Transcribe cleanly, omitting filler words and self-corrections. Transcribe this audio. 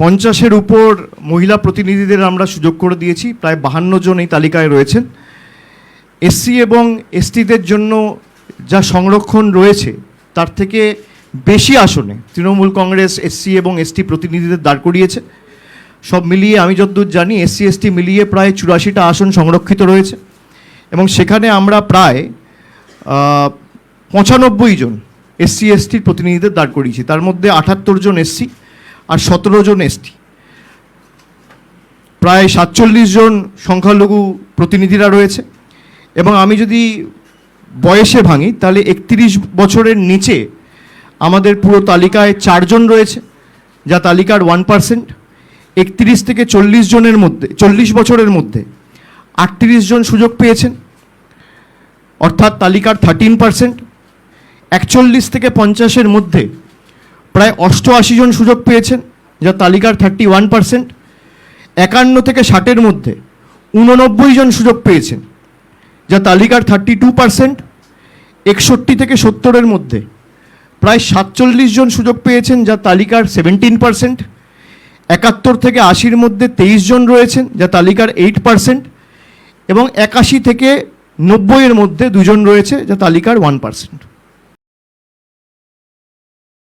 50-এর উপর মহিলা প্রতিনিধিদের আমরা সুযোগ করে দিয়েছি। প্রায় 52 জন এই তালিকায় রয়েছেন। এসসি এবং এসটিদের জন্য যা সংরক্ষণ রয়েছে তার থেকে বেশি আসনে তৃণমূল কংগ্রেস এসসি এবং এসটি প্রতিনিধিদের দাঁড় করিয়েছে। সব মিলিয়ে আমি যতদূর জানি এসসি এসটি মিলিয়ে প্রায় 84টা আসন সংরক্ষিত রয়েছে এবং সেখানে আমরা প্রায় 95 জন এসসি এসটির প্রতিনিধিদের দাঁড় করিয়েছি। তার মধ্যে 78 জন এসসি আর 17 জন এসটি, প্রায় 47 জন সংখ্যালঘু প্রতিনিধিরা রয়েছে। এবং আমি যদি বয়সে ভাঙি তাহলে 31 বছরের নিচে আমাদের পুরো তালিকায় 4 জন রয়েছে, যা তালিকার 1%। 31 থেকে 40 জনের মধ্যে 40 বছরের মধ্যে 38 জন সুযোগ পেয়েছেন, অর্থাৎ তালিকার 13%। 41 থেকে 50-এর মধ্যে প্রায় 88 জন সুযোগ পেয়েছেন, যা তালিকার 31%। 51 থেকে 60-এর মধ্যে 89 জন সুযোগ পেয়েছেন, যা তালিকার 32%। 61 থেকে 70-এর মধ্যে প্রায় 47 জন সুযোগ পেয়েছেন, যা তালিকার 17%। 71 থেকে 80-এর মধ্যে 23 জন রয়েছেন, যা তালিকার 8%। এবং 81 থেকে 90-এর মধ্যে 2 জন রয়েছে, যা তালিকার 1%।